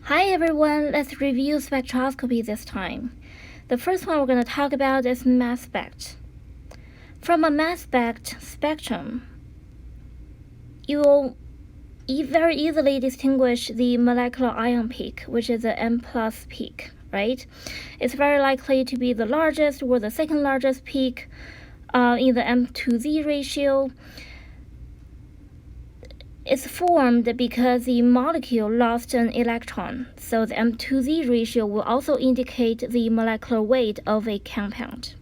Hi everyone, let's review spectroscopy this time. The first one we're going to talk about is mass spect. From a mass spectrum, you will very easily distinguish the molecular ion peak, which is the M plus peak, right? It's very likely to be the largest or the second largest peak in the M to Z ratio. It's formed because the molecule lost an electron, so the M2Z ratio will also indicate the molecular weight of a compound.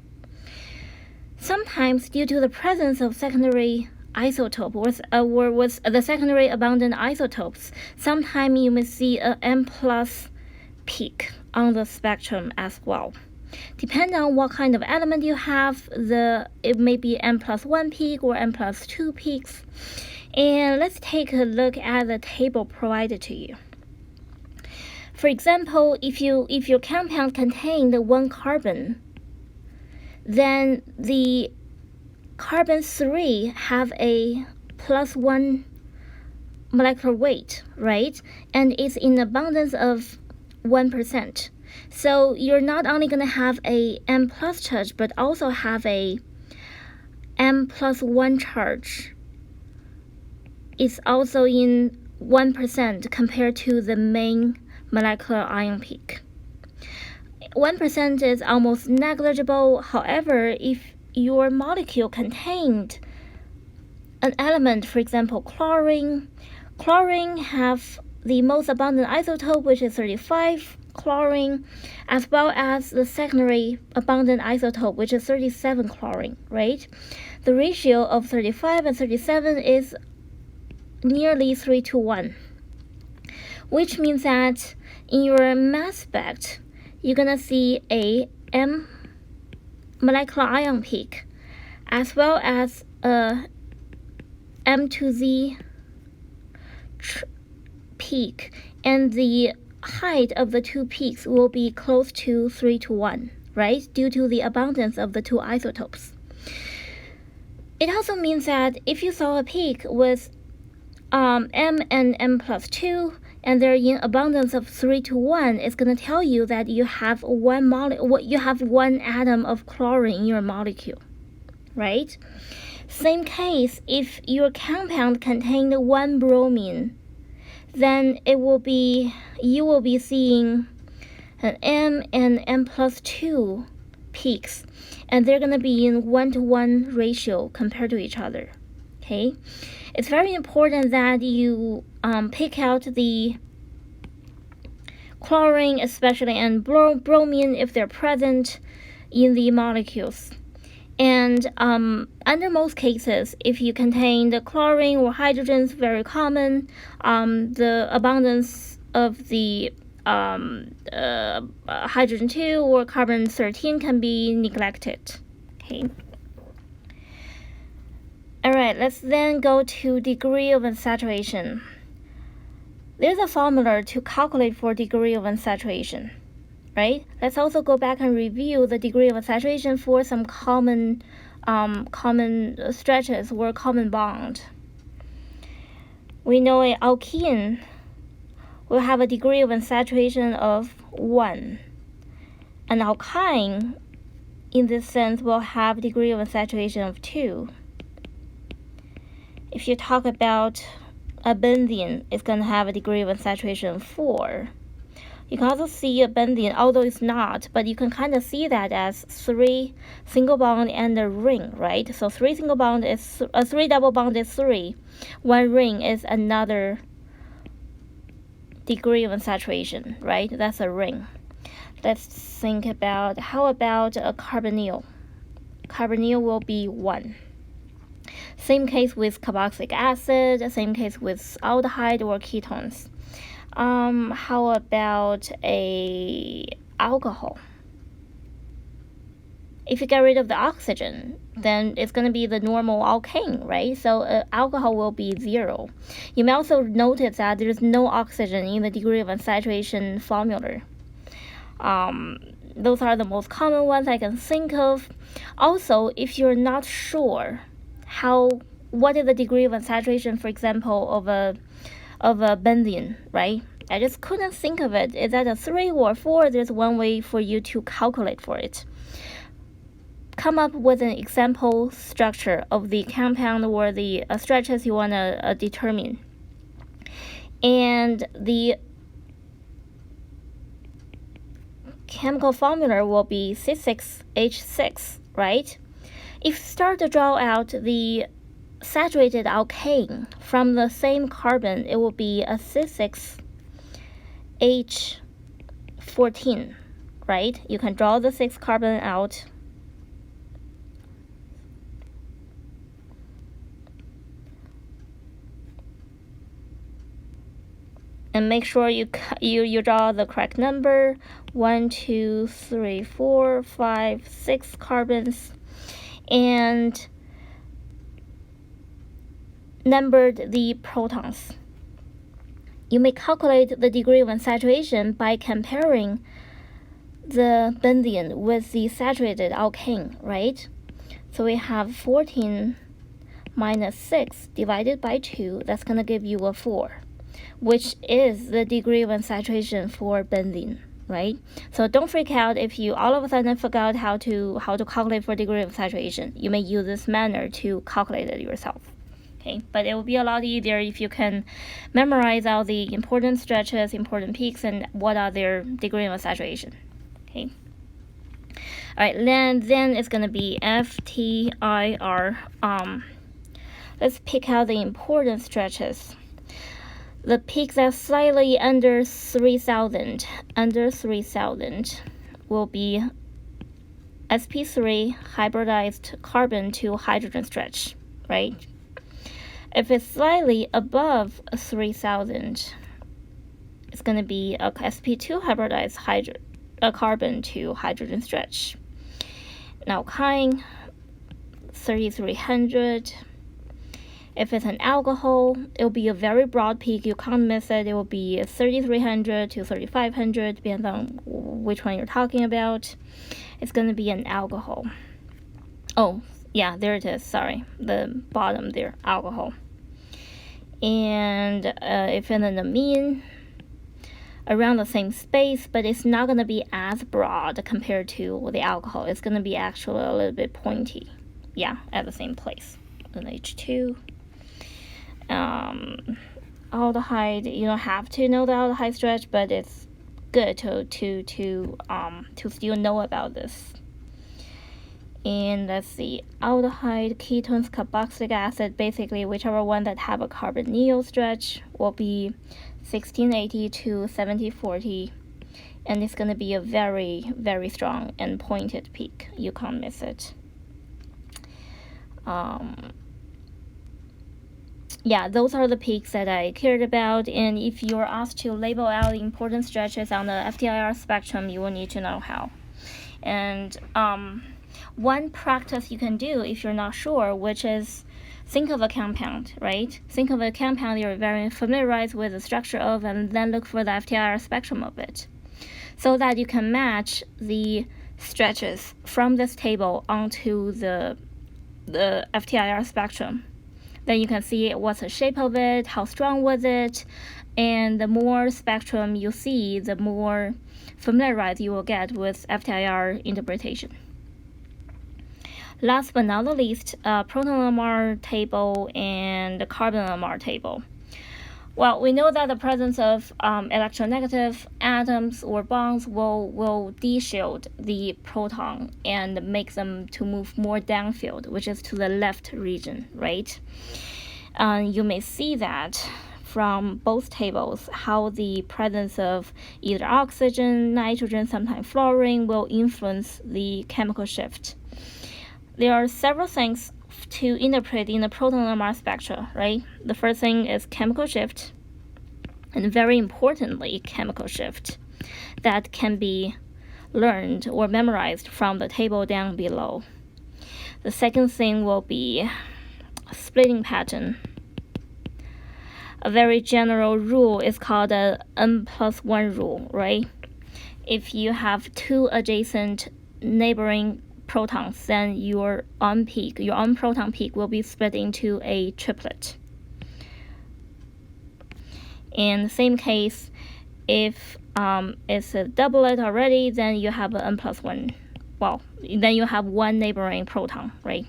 Sometimes, due to the presence of secondary isotope or with the secondary abundant isotopes, sometimes you may see an M plus peak on the spectrum as well. Depending on what kind of element you have, it may be M plus 1 peak or M plus 2 peaks. And let's take a look at the table provided to you. For example, if your compound contained 1 carbon, then the carbon 3 have a plus 1 molecular weight, right? And it's in abundance of 1%. So you're not only going to have a M plus charge, but also have a M plus 1 charge. It's also in 1% compared to the main molecular ion peak. 1% is almost negligible. However, if your molecule contained an element, for example, chlorine have the most abundant isotope, which is 35 chlorine, as well as the secondary abundant isotope, which is 37 chlorine, right? The ratio of 35 and 37 is nearly 3:1, which means that in your mass spec, you're gonna see a M molecular ion peak, as well as a M2Z peak, and the height of the two peaks will be close to 3:1, right? Due to the abundance of the two isotopes. It also means that if you saw a peak with M and M plus 2, and they're in abundance of 3:1, it's going to tell you that you have one atom of chlorine in your molecule, right? Same case, if your compound contained 1 bromine, then you will be seeing an M and M plus 2 peaks, and they're going to be in 1:1 ratio compared to each other. Okay, it's very important that you pick out the chlorine, especially, and bromine if they're present in the molecules. And under most cases, if you contain the chlorine or hydrogen, is very common. The abundance of the hydrogen 2 or carbon 13 can be neglected. Okay. Alright, let's then go to degree of unsaturation. There's a formula to calculate for degree of unsaturation, right? Let's also go back and review the degree of unsaturation for some common stretches or common bond. We know an alkene will have a degree of unsaturation of 1. An alkyne, in this sense, will have a degree of unsaturation of 2. If you talk about a benzene, it's going to have a degree of unsaturation of 4. You can also see a benzene, although it's not, but you can kind of see that as 3 single bond and a ring, right? So 3 single bond is 3 double bond is 3. 1 ring is another degree of unsaturation, right? That's a ring. Let's think about, how about a carbonyl? Carbonyl will be 1. Same case with carboxylic acid, same case with aldehyde or ketones. How about a alcohol? If you get rid of the oxygen, then it's going to be the normal alkane, right? So alcohol will be 0. You may also notice that there's no oxygen in the degree of unsaturation formula. Those are the most common ones I can think of. Also, if you're not sure what is the degree of unsaturation, for example, of a benzene, right? I just couldn't think of it. Is that a 3 or 4? There's one way for you to calculate for it. Come up with an example structure of the compound or the stretches you want to determine. And the chemical formula will be C6H6, right? If you start to draw out the saturated alkane from the same carbon, it will be a C6H14, right? You can draw the 6 carbon out. And make sure you draw the correct number. 1, 2, 3, 4, 5, 6 carbons, and numbered the protons. You may calculate the degree of unsaturation by comparing the benzene with the saturated alkane, right? So we have 14 minus 6 divided by 2. That's going to give you a 4, which is the degree of unsaturation for benzene, right? So don't freak out if you all of a sudden forgot how to calculate for degree of saturation. You may use this manner to calculate it yourself. Okay, but it will be a lot easier if you can memorize all the important stretches, important peaks, and what are their degree of saturation. Okay. All right, then it's gonna be FTIR. Let's pick out the important stretches. The peaks are slightly under 3,000. Under 3,000 will be sp3 hybridized carbon to hydrogen stretch, right? If it's slightly above 3,000, it's going to be a sp2 hybridized carbon to hydrogen stretch. Now, alkyne, 3,300. If it's an alcohol, it will be a very broad peak. You can't miss it. It will be 3,300 to 3,500, depends on which one you're talking about. It's going to be an alcohol. Oh, yeah, there it is. Sorry, the bottom there, alcohol. And if it's an amine, around the same space, but it's not going to be as broad compared to the alcohol. It's going to be actually a little bit pointy. Yeah, at the same place. An H2. Aldehyde, you don't have to know the aldehyde stretch, but it's good to still know about this. And let's see, aldehyde, ketones, carboxylic acid, basically whichever one that have a carbonyl stretch will be 1680 to 7040, and it's going to be a very, very strong and pointed peak. You can't miss it. Yeah, those are the peaks that I cared about, and if you're asked to label out the important stretches on the FTIR spectrum, you will need to know how. And one practice you can do if you're not sure, which is think of a compound, right? Think of a compound you're very familiarized with the structure of, and then look for the FTIR spectrum of it, so that you can match the stretches from this table onto the FTIR spectrum. Then you can see what's the shape of it, how strong was it, and the more spectrum you see, the more familiarized you will get with FTIR interpretation. Last but not the least, proton NMR table and the carbon NMR table. Well, we know that the presence of electronegative atoms or bonds will de-shield the proton and make them to move more downfield, which is to the left region, right? You may see that from both tables, how the presence of either oxygen, nitrogen, sometimes fluorine will influence the chemical shift. There are several things to interpret in the proton NMR spectra, right? The first thing is chemical shift, and very importantly, chemical shift that can be learned or memorized from the table down below. The second thing will be splitting pattern. A very general rule is called the N+1 rule, right? If you have two adjacent neighboring protons, then your on proton peak will be split into a triplet. In the same case, If it's a doublet already, then you have an n+1. Well, then you have one neighboring proton, right?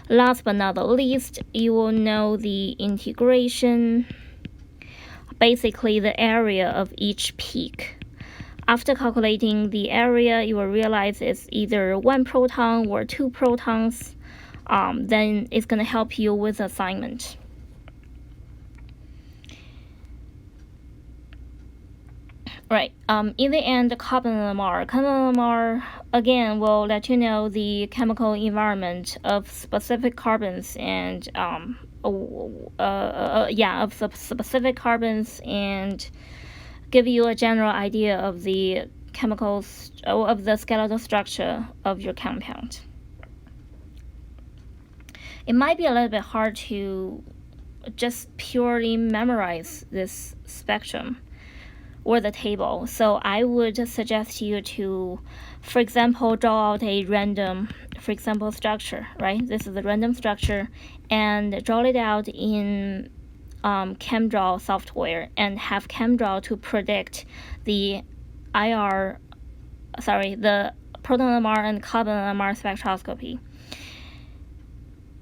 Last but not the least, you will know the integration, basically the area of each peak. After calculating the area, you will realize it's either 1 proton or 2 protons. Then it's going to help you with assignment. Right. In the end, carbon NMR again will let you know the chemical environment of specific carbons and of specific carbons, and give you a general idea of the chemicals of the skeletal structure of your compound. It might be a little bit hard to just purely memorize this spectrum or the table, so I would suggest you to, for example, draw out a random, for example, structure, right? This is a random structure, and draw it out in ChemDraw software, and have ChemDraw to predict the the proton NMR and carbon NMR spectroscopy.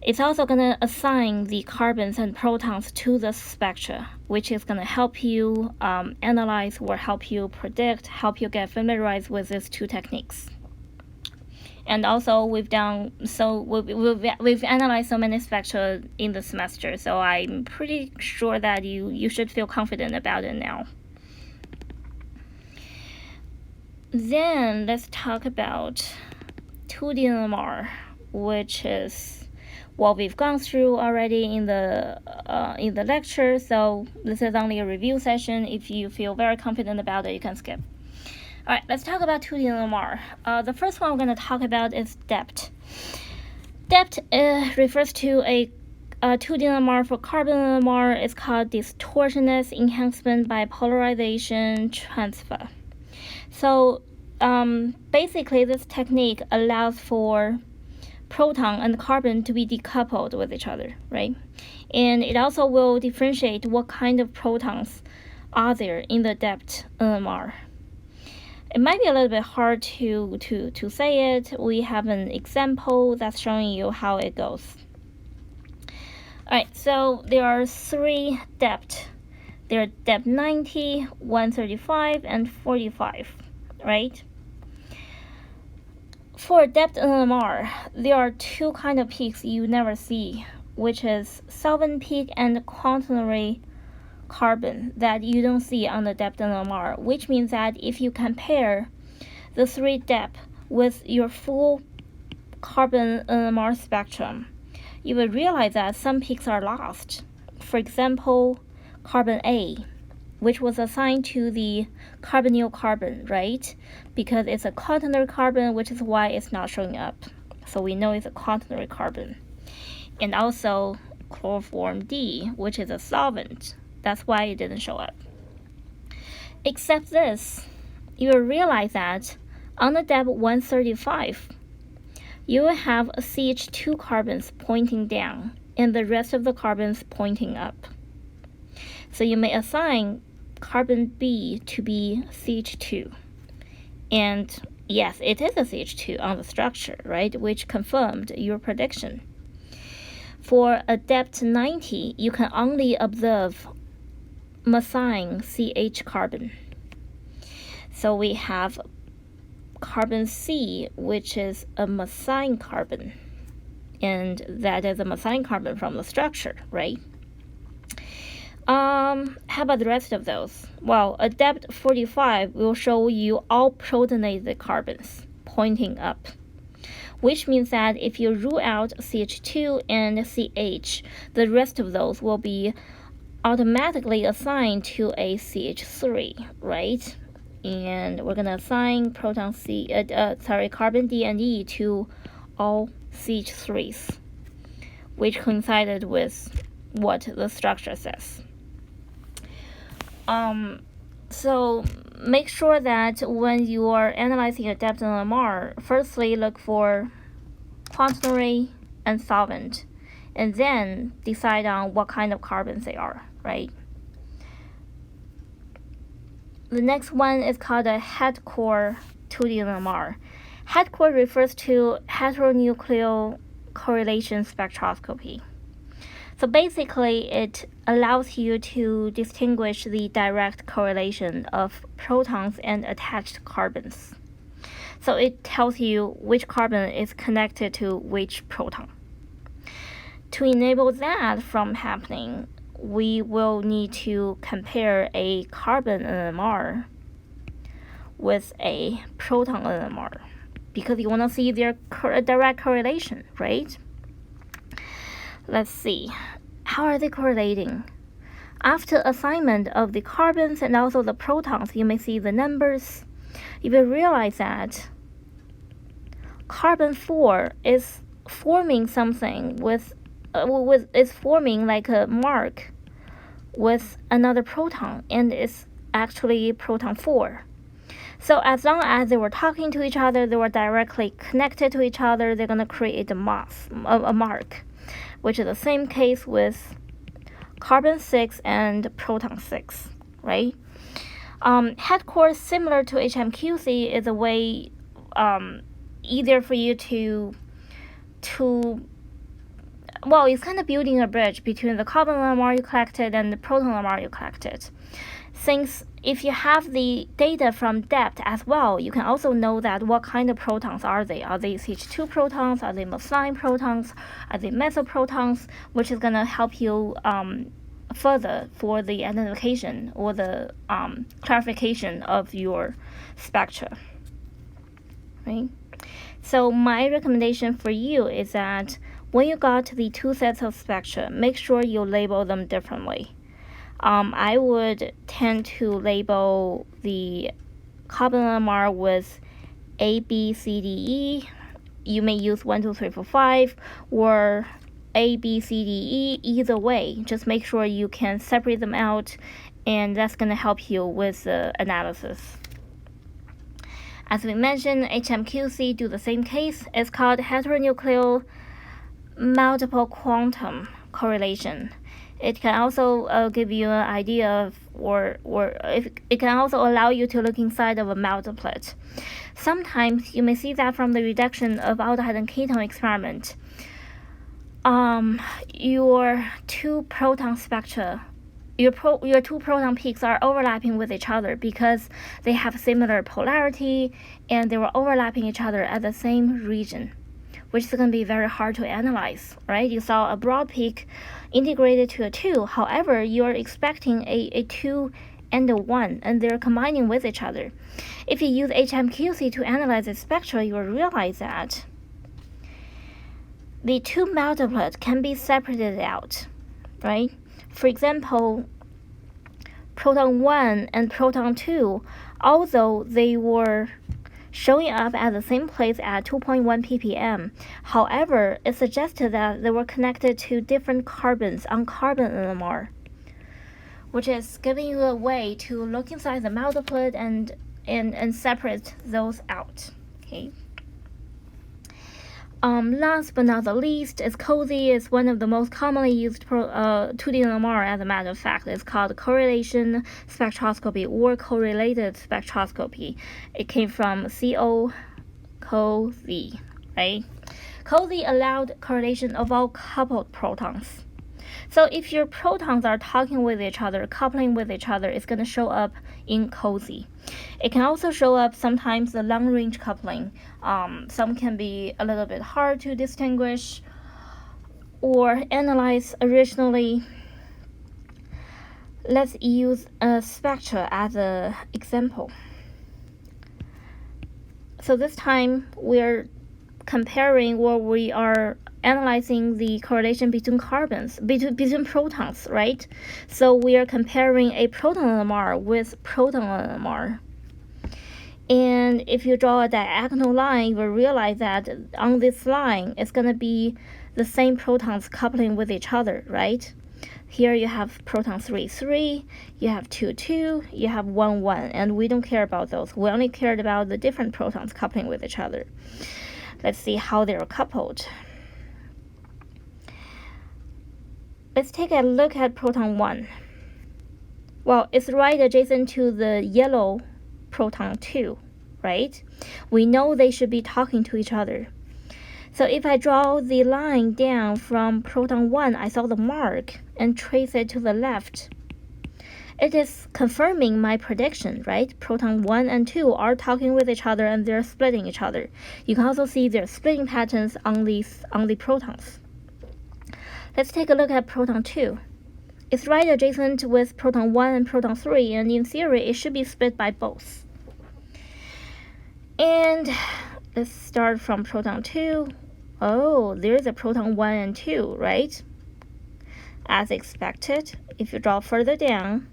It's also going to assign the carbons and protons to the spectra, which is going to help you analyze or help you predict, help you get familiarized with these two techniques. And also, we've analyzed so many spectra in the semester, so I'm pretty sure that you should feel confident about it now. Then let's talk about 2D NMR, which is what we've gone through already in the lecture. So this is only a review session. If you feel very confident about it, you can skip. All right, let's talk about 2D NMR. The first one we're going to talk about is depth. Depth refers to a 2D NMR for carbon NMR. It's called distortionness enhancement by polarization transfer. So basically, this technique allows for proton and carbon to be decoupled with each other, right? And it also will differentiate what kind of protons are there in the depth NMR. It might be a little bit hard to say it. We have an example that's showing you how it goes. All right, so there are 3 depth. There are depth 90, 135, and 45, right? For depth NMR, there are 2 kind of peaks you never see, which is solvent peak and quaternary carbon that you don't see on the depth NMR, which means that if you compare the 3 depth with your full carbon NMR spectrum, you will realize that some peaks are lost. For example, carbon A, which was assigned to the carbonyl carbon, right? Because it's a quaternary carbon, which is why it's not showing up. So we know it's a quaternary carbon. And also chloroform D, which is a solvent. That's why it didn't show up. Except this, you will realize that on the depth 135, you will have CH2 carbons pointing down and the rest of the carbons pointing up. So you may assign carbon B to be CH2. And yes, it is a CH2 on the structure, right? Which confirmed your prediction. For a depth 90, you can only observe methine CH carbon. So we have carbon C, which is a methine carbon. And that is a methine carbon from the structure, right? How about the rest of those? Well, a depth 45 will show you all protonated carbons pointing up, which means that if you rule out CH2 and CH, the rest of those will be automatically assigned to a CH3, right? And we're gonna assign carbon D and E to all CH3s, which coincided with what the structure says. So make sure that when you are analyzing your depth NMR, firstly look for quaternary and solvent, and then decide on what kind of carbons they are, right? The next one is called a head-core 2D NMR. Head-core refers to heteronuclear correlation spectroscopy. So basically, it allows you to distinguish the direct correlation of protons and attached carbons. So it tells you which carbon is connected to which proton. To enable that from happening, we will need to compare a carbon NMR with a proton NMR because you want to see their direct correlation, right? Let's see. How are they correlating? After assignment of the carbons and also the protons, you may see the numbers. You will realize that carbon 4 is forming something is forming like a mark with another proton, and it's actually proton 4. So as long as they were talking to each other, they were directly connected to each other, they're going to create a mark, which is the same case with carbon 6 and proton 6, right? Head core similar to HMQC is a way either for you to well, it's kind of building a bridge between the carbon NMR you collected and the proton NMR you collected. Since if you have the data from depth as well, you can also know that what kind of protons are they. Are they CH2 protons? Are they methionine protons? Are they methyl protons? Which is going to help you further for the identification or the clarification of your spectra, right? So my recommendation for you is that when you got the two sets of spectra, make sure you label them differently. I would tend to label the carbon NMR with A, B, C, D, E. You may use 1, 2, 3, 4, 5 or A, B, C, D, E. Either way, just make sure you can separate them out, and that's going to help you with the analysis. As we mentioned, HMQC do the same case. It's called heteronuclear multiple quantum correlation. It can also give you an idea of, or if it can also allow you to look inside of a multiplet. Sometimes you may see that from the reduction of aldehyde and ketone experiment, your two proton spectra, your two proton peaks are overlapping with each other because they have similar polarity and they were overlapping each other at the same region, which is going to be very hard to analyze, right? You saw a broad peak integrated to a 2. However, you're expecting a 2 and a 1, and they're combining with each other. If you use HMQC to analyze the spectra, you will realize that the two multiplets can be separated out, right? For example, proton 1 and proton 2, although they were showing up at the same place at 2.1 ppm. However, it suggested that they were connected to different carbons on carbon NMR, which is giving you a way to look inside the multiplet and separate those out. Okay. Last but not the least is COSY. Is one of the most commonly used 2D NMR. As a matter of fact, it's called correlation spectroscopy or correlated spectroscopy. It came from COSY, right? COSY allowed correlation of all coupled protons. So if your protons are talking with each other, coupling with each other, it's going to show up in COSY. It can also show up sometimes the long-range coupling. Some can be a little bit hard to distinguish or analyze originally. Let's use a spectra as an example. So this time we're comparing, or we are analyzing the correlation between carbons, between protons, right? So we are comparing a proton NMR with proton NMR. And if you draw a diagonal line, you will realize that on this line, it's going to be the same protons coupling with each other, right? Here you have proton 3, 3, you have 2, 2, you have 1, 1, and we don't care about those. We only cared about the different protons coupling with each other. Let's see how they're coupled. Let's take a look at proton 1. Well, it's right adjacent to the yellow proton 2, right? We know they should be talking to each other. So if I draw the line down from proton 1, I saw the mark, and trace it to the left, it is confirming my prediction, right? Proton 1 and 2 are talking with each other and they're splitting each other. You can also see their splitting patterns on the protons. Let's take a look at proton 2. It's right adjacent with proton 1 and proton 3, and in theory it should be split by both. And let's start from proton 2. Oh, there's a proton 1 and 2, right? As expected, if you draw further down,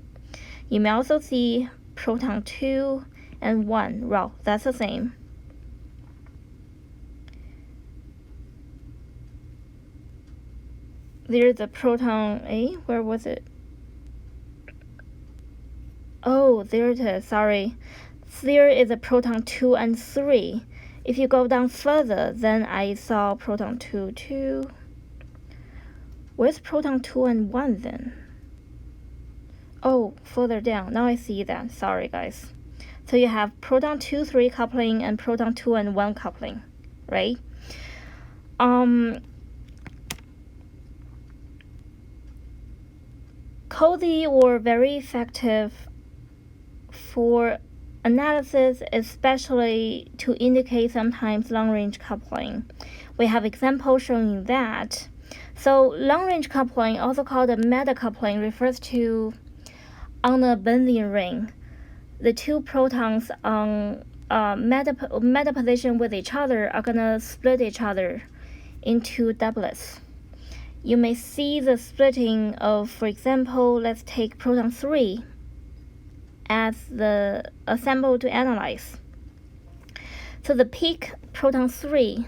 you may also see proton 2 and 1. Well, that's the same. There's a proton, where was it? Oh, there it is, sorry. There is a proton 2 and 3. If you go down further, then I saw proton 2, 2. Where's proton 2 and 1 then? Oh, further down. Now I see that. Sorry, guys. So you have proton 2, 3 coupling and proton 2 and 1 coupling, right? Cozy or very effective for analysis, especially to indicate sometimes long-range coupling. We have examples showing that. So long-range coupling, also called a meta-coupling, refers to on a benzene ring, the two protons on meta position with each other are gonna split each other into doublets. You may see the splitting of, for example, let's take proton 3 as the sample to analyze. So the peak proton 3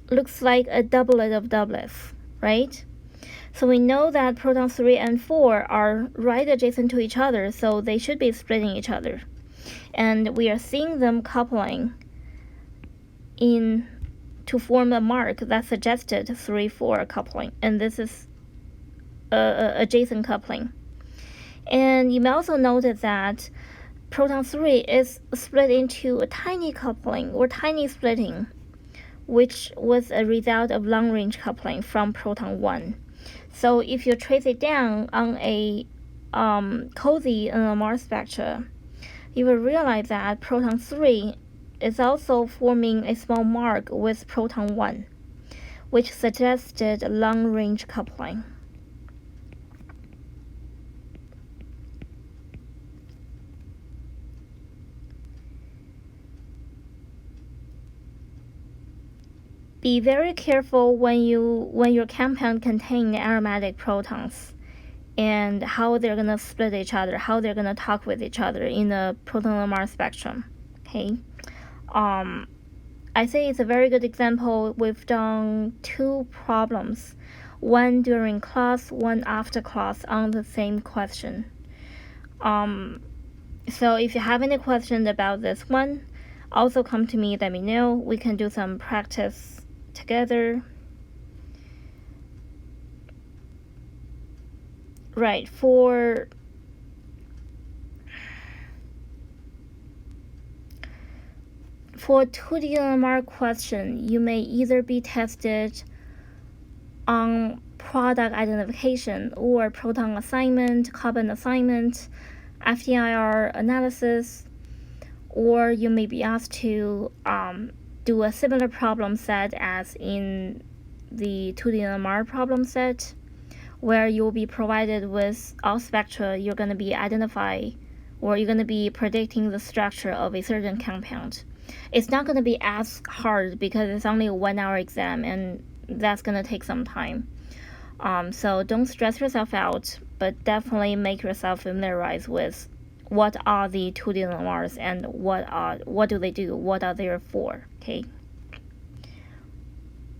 looks like a doublet of doublets, right? So we know that proton 3 and 4 are right adjacent to each other, so they should be splitting each other. And we are seeing them coupling to form a mark that suggested 3-4 coupling, and this is adjacent coupling. And you may also notice that proton 3 is split into a tiny coupling or tiny splitting, which was a result of long-range coupling from proton 1. So if you trace it down on a cozy NMR spectra, you will realize that proton 3 is also forming a small mark with proton 1, which suggested long-range coupling. Be very careful when your compound contains aromatic protons and how they're going to split each other, how they're going to talk with each other in the proton NMR spectrum. Okay. I say it's a very good example. We've done 2 problems, one during class, one after class on the same question. So if you have any questions about this one, also come to me, let me know. We can do some practice together. Right, for For 2D NMR question, you may either be tested on product identification or proton assignment, carbon assignment, FTIR analysis, or you may be asked to do a similar problem set as in the 2D NMR problem set, where you'll be provided with all spectra you're going to be identifying, or you're going to be predicting the structure of a certain compound. It's not going to be as hard because it's only a 1-hour exam and that's going to take some time. So don't stress yourself out, but definitely make yourself familiarized with what are the 2D NMRs and what do they do, what are they for, okay?